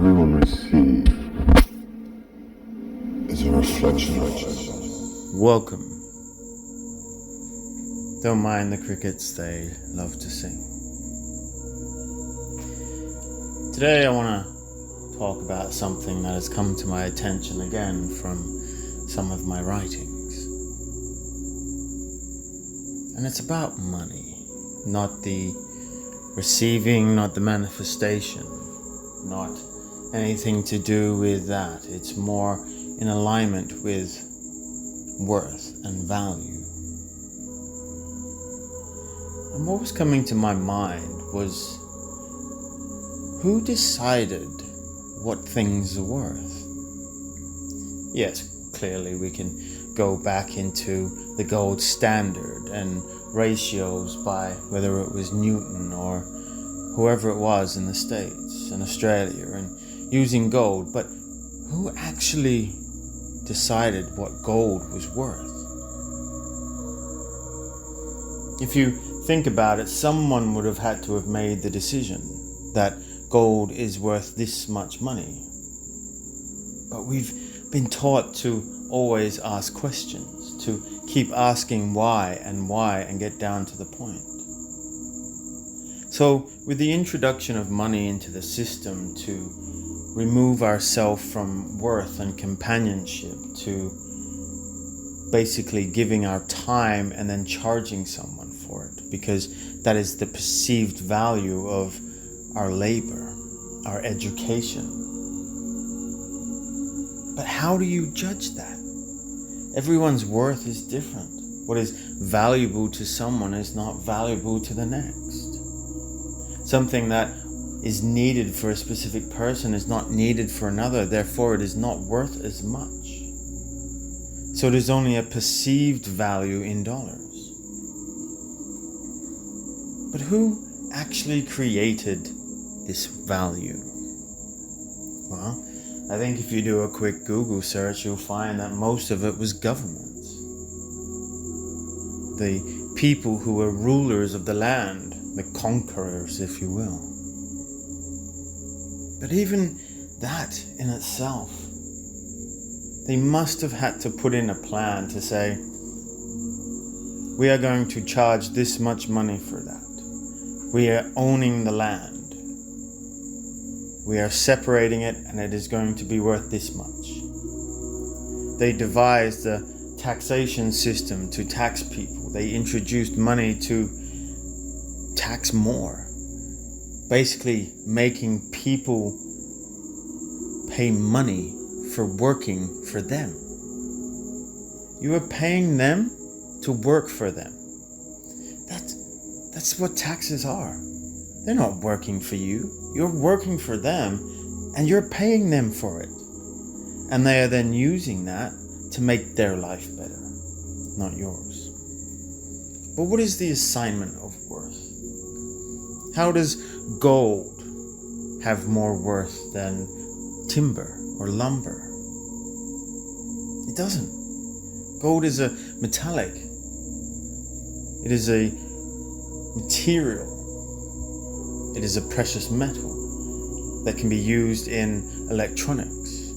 Whatever we receive is a reflection of us. Welcome. Don't mind the crickets, they love to sing. Today I want to talk about something that has come to my attention again from some of my writings. And it's about money, not the receiving, not the manifestation, not anything to do with that. It's more in alignment with worth and value. And what was coming to my mind was, who decided what things are worth? Yes, clearly we can go back into the gold standard and ratios by whether it was Newton or whoever it was in the States and Australia and using gold, but who actually decided what gold was worth? If you think about it, someone would have had to have made the decision that gold is worth this much money. But we've been taught to always ask questions, to keep asking why and get down to the point. So with the introduction of money into the system to remove ourselves from worth and companionship to basically giving our time and then charging someone for it, because that is the perceived value of our labor, our education. But how do you judge that? Everyone's worth is different. What is valuable to someone is not valuable to the next. Something that is needed for a specific person is not needed for another, therefore it is not worth as much. So it is only a perceived value in dollars. But who actually created this value? Well, I think if you do a quick Google search, you'll find that most of it was governments. The people who were rulers of the land, the conquerors, if you will. But even that in itself, they must have had to put in a plan to say, we are going to charge this much money for that. We are owning the land. We are separating it and it is going to be worth this much. They devised a taxation system to tax people. They introduced money to tax more. Basically making people pay money for working for them. You are paying them to work for them. That's what taxes are. They're not working for you. You're working for them and you're paying them for it. And they are then using that to make their life better, not yours. But what is the assignment of worth? How does gold have more worth than timber or lumber? It doesn't. Gold is a metallic. It is a material. It is a precious metal that can be used in electronics.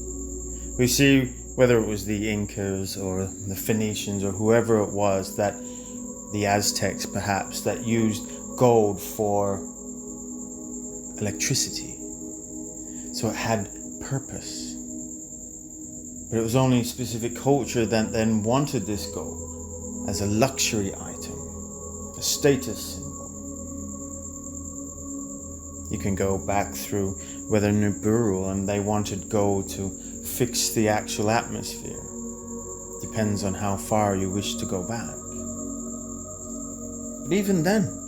We see whether it was the Incas or the Phoenicians or whoever it was, that the Aztecs perhaps, that used gold for electricity. So it had purpose. But it was only a specific culture that then wanted this gold as a luxury item, a status symbol. You can go back through whether Nibiru and they wanted gold to fix the actual atmosphere. Depends on how far you wish to go back. But even then,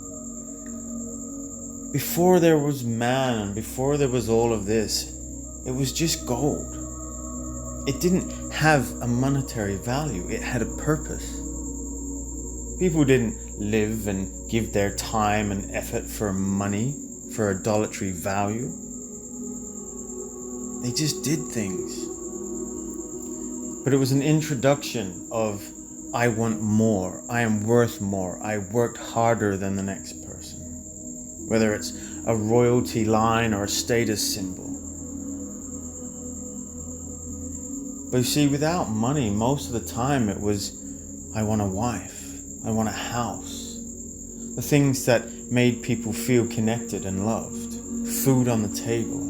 before there was man, before there was all of this, it was just gold. It didn't have a monetary value. It had a purpose. People didn't live and give their time and effort for money, for idolatry value. They just did things. But it was an introduction of, I want more, I am worth more, I worked harder than the next person. Whether it's a royalty line or a status symbol. But you see, without money, most of the time it was, I want a wife, I want a house. The things that made people feel connected and loved. Food on the table.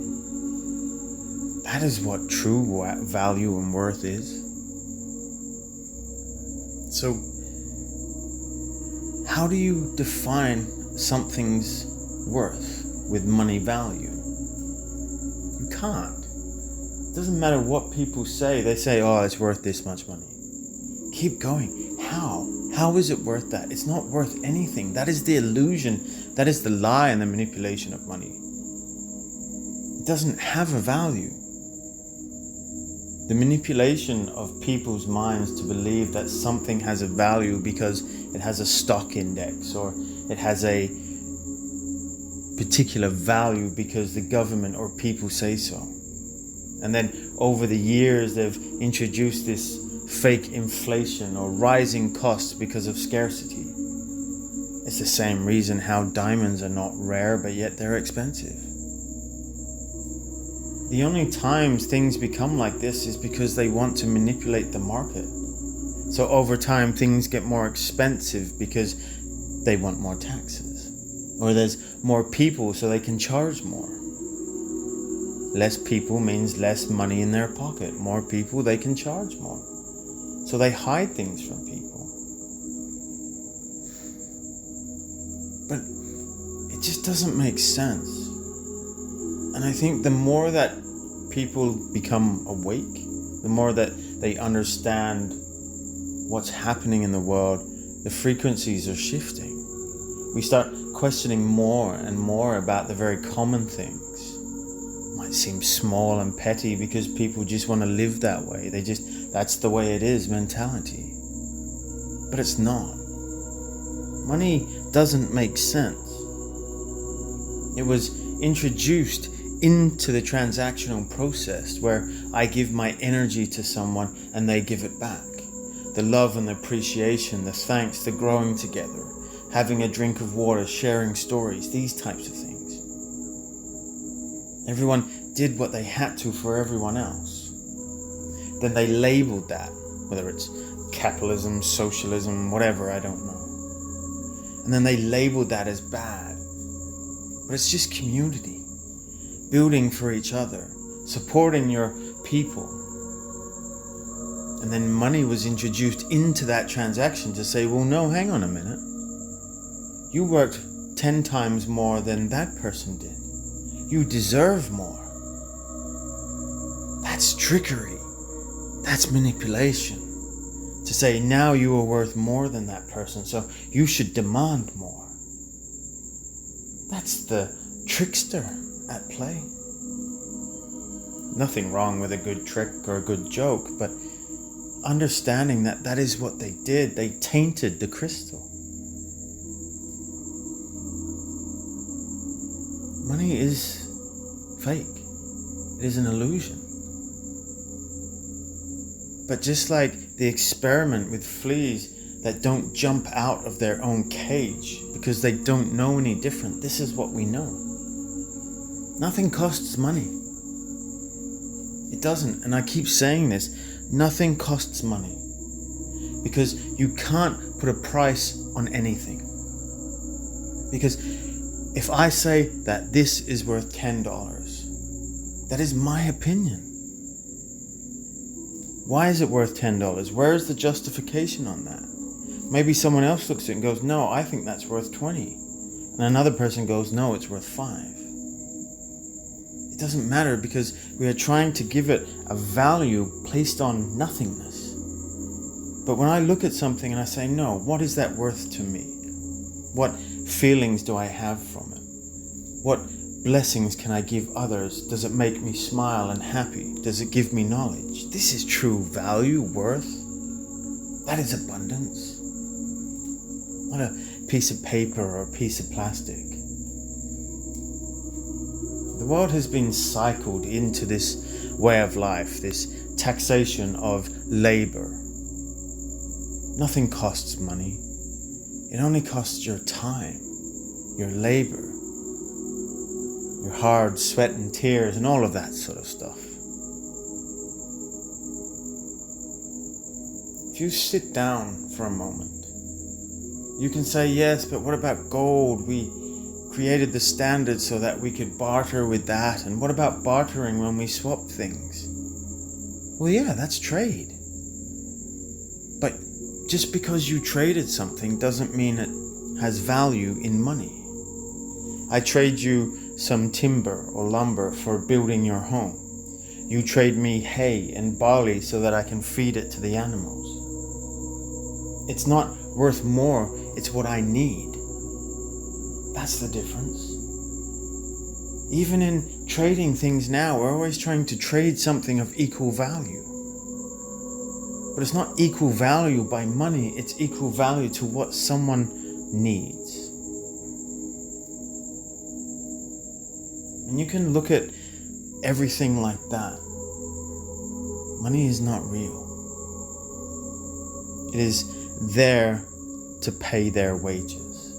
That is what true value and worth is. So, how do you define something's worth with money value? You can't. It doesn't matter what people say. They say, oh, it's worth this much money. Keep going. How? How is it worth that? It's not worth anything. That is the illusion. That is the lie and the manipulation of money. It doesn't have a value. The manipulation of people's minds to believe that something has a value because it has a stock index, or it has a particular value because the government or people say so. And then over the years they've introduced this fake inflation or rising costs because of scarcity. It's the same reason how diamonds are not rare, but yet they're expensive. The only times things become like this is because they want to manipulate the market. So over time things get more expensive because they want more taxes. Or there's more people so they can charge more. Less people means less money in their pocket. More people, they can charge more. So they hide things from people. But it just doesn't make sense. And I think the more that people become awake, the more that they understand what's happening in the world, the frequencies are shifting. We start questioning more and more about the very common things. It might seem small and petty because people just want to live that way. That's the way it is mentality. But it's not. Money doesn't make sense. It was introduced into the transactional process where I give my energy to someone and they give it back. The love and the appreciation, the thanks, the growing together, having a drink of water, sharing stories, these types of things. Everyone did what they had to for everyone else. Then they labeled that, whether it's capitalism, socialism, whatever, I don't know. And then they labeled that as bad. But it's just community. Building for each other, supporting your people. And then money was introduced into that transaction to say, well, no, hang on a minute. You worked 10 times more than that person did. You deserve more. That's trickery. That's manipulation. To say now you are worth more than that person, so you should demand more. That's the trickster at play. Nothing wrong with a good trick or a good joke, but understanding that that is what they did. They tainted the crystal. Money is fake. It is an illusion. But just like the experiment with fleas that don't jump out of their own cage because they don't know any different, this is what we know. Nothing costs money. It doesn't. And I keep saying this. Nothing costs money. Because you can't put a price on anything. Because if I say that this is worth $10, that is my opinion. Why is it worth $10? Where is the justification on that? Maybe someone else looks at it and goes, no, I think that's worth 20. And another person goes, no, it's worth 5. It doesn't matter because we are trying to give it a value placed on nothingness. But when I look at something and I say, no, what is that worth to me? What feelings do I have from it? What blessings can I give others? Does it make me smile and happy? Does it give me knowledge? This is true value, worth. That is abundance. Not a piece of paper or a piece of plastic. The world has been cycled into this way of life, this taxation of labor. Nothing costs money. It only costs your time, your labor, your hard sweat and tears and all of that sort of stuff. if you sit down for a moment, you can say, yes, but what about gold? We created the standard so that we could barter with that. And what about bartering when we swap things? Well, yeah, that's trade. But just because you traded something doesn't mean it has value in money. I trade you some timber or lumber for building your home. You trade me hay and barley so that I can feed it to the animals. It's not worth more, it's what I need. That's the difference. Even in trading things now, we're always trying to trade something of equal value. But it's not equal value by money, it's equal value to what someone needs. And you can look at everything like that. Money is not real. It is there to pay their wages.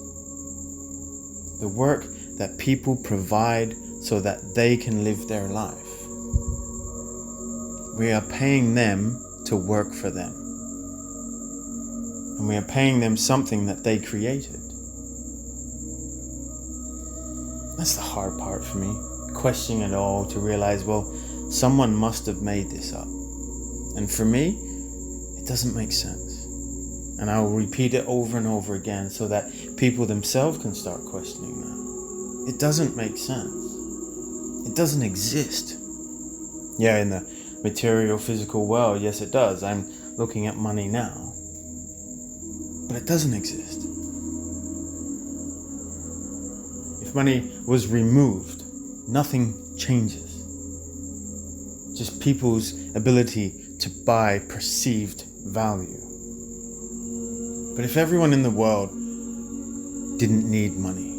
The work that people provide so that they can live their life. We are paying them to work for them. And we are paying them something that they created. That's the hard part for me, questioning it all to realize, well, someone must have made this up. And for me, it doesn't make sense. And I will repeat it over and over again so that people themselves can start questioning that. It doesn't make sense. It doesn't exist. Yeah, in the material, physical world, yes it does. I'm looking at money now. But it doesn't exist. If money was removed, nothing changes. Just people's ability to buy perceived value. But if everyone in the world didn't need money,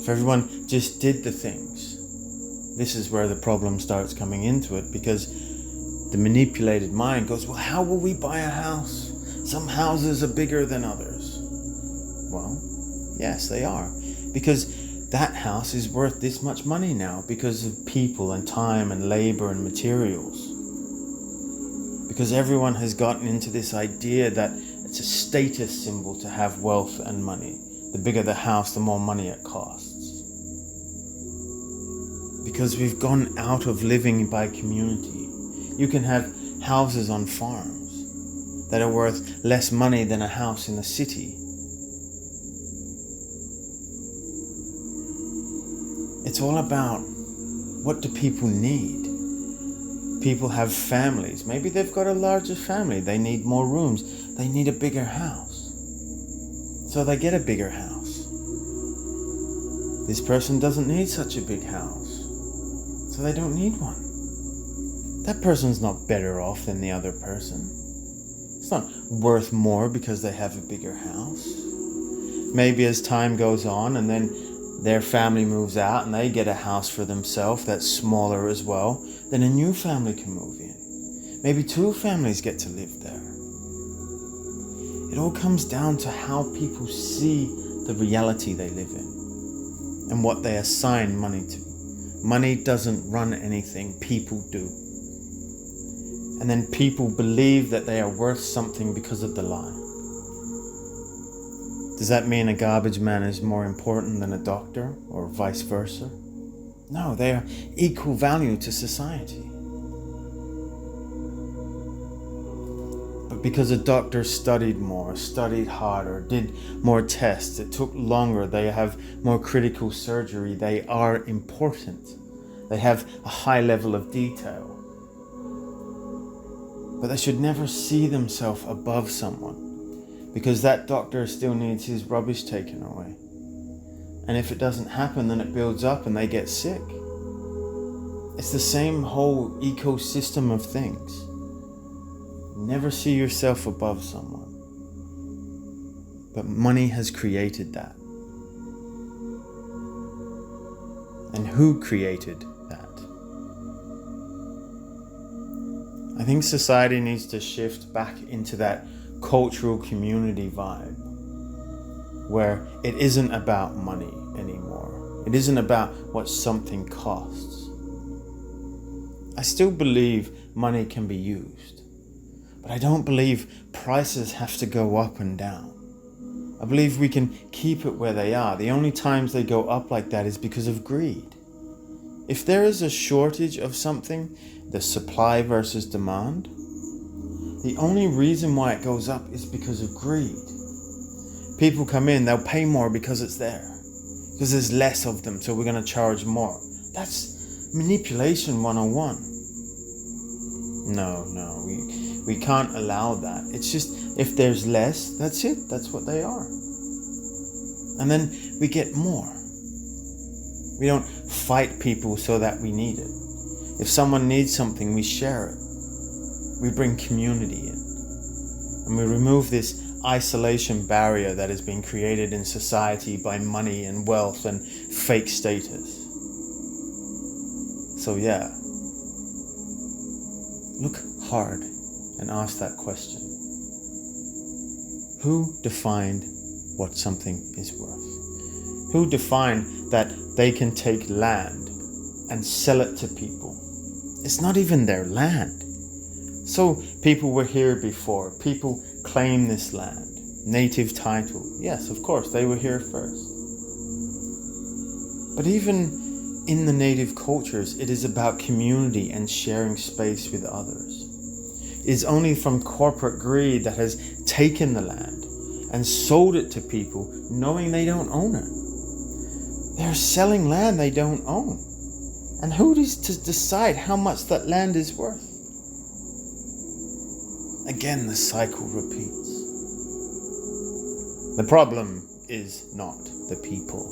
if everyone just did the things, this is where the problem starts coming into it, because the manipulated mind goes, well, how will we buy a house? Some houses are bigger than others. Well, yes, they are. Because that house is worth this much money now because of people and time and labor and materials. Because everyone has gotten into this idea that it's a status symbol to have wealth and money. The bigger the house, the more money it costs. Because we've gone out of living by community. You can have houses on farms that are worth less money than a house in a city. It's all about, what do people need? People have families. Maybe they've got a larger family. They need more rooms. They need a bigger house. So they get a bigger house. This person doesn't need such a big house. So they don't need one. That person's not better off than the other person. It's not worth more because they have a bigger house. Maybe as time goes on and then their family moves out and they get a house for themselves that's smaller as well, then a new family can move in. Maybe two families get to live there. It all comes down to how people see the reality they live in and what they assign money to. Money doesn't run anything, people do. And then people believe that they are worth something because of the lie. Does that mean a garbage man is more important than a doctor, or vice versa? No, they are equal value to society. But because a doctor studied more, studied harder, did more tests, it took longer, they have more critical surgery, they are important. They have a high level of detail. But they should never see themselves above someone, because that doctor still needs his rubbish taken away. And if it doesn't happen, then it builds up and they get sick. It's the same whole ecosystem of things. Never see yourself above someone. But money has created that. And who created that? I think society needs to shift back into that cultural community vibe, where it isn't about money anymore. It isn't about what something costs. I still believe money can be used, But I don't believe prices have to go up and down. I believe we can keep it where they are. The only times they go up like that is because of greed. If there is a shortage of something, the supply versus demand, the only reason why it goes up is because of greed. People come in, they'll pay more because it's there. Because there's less of them, so we're going to charge more. That's manipulation 101. No, we can't allow that. It's just, if there's less, that's it. That's what they are. And then we get more. We don't fight people so that we need it. If someone needs something, we share it. We bring community in. And we remove this isolation barrier that has been created in society by money and wealth and fake status. So yeah, look hard and ask that question. Who defined what something is worth? Who defined that they can take land and sell it to people? It's not even their land. So people were here before. People claim this land. Native title. Yes, of course, they were here first. But even in the native cultures, it is about community and sharing space with others. It is only from corporate greed that has taken the land and sold it to people knowing they don't own it. They're selling land they don't own. And who is to decide how much that land is worth? Again, the cycle repeats. The problem is not the people.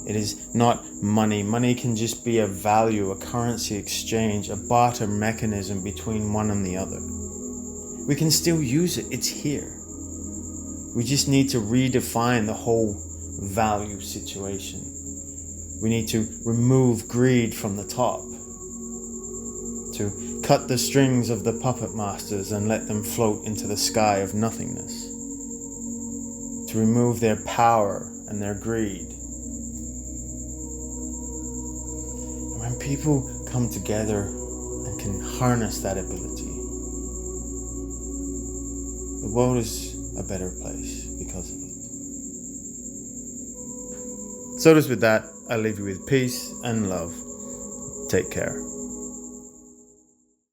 It is not money. Money can just be a value, a currency exchange, a barter mechanism between one and the other. We can still use it. It's here. We just need to redefine the whole value situation. We need to remove greed from the top, to cut the strings of the puppet masters and let them float into the sky of nothingness, to remove their power and their greed. And when people come together and can harness that ability, the world is a better place because of it. So just with that, I'll leave you with peace and love. Take care.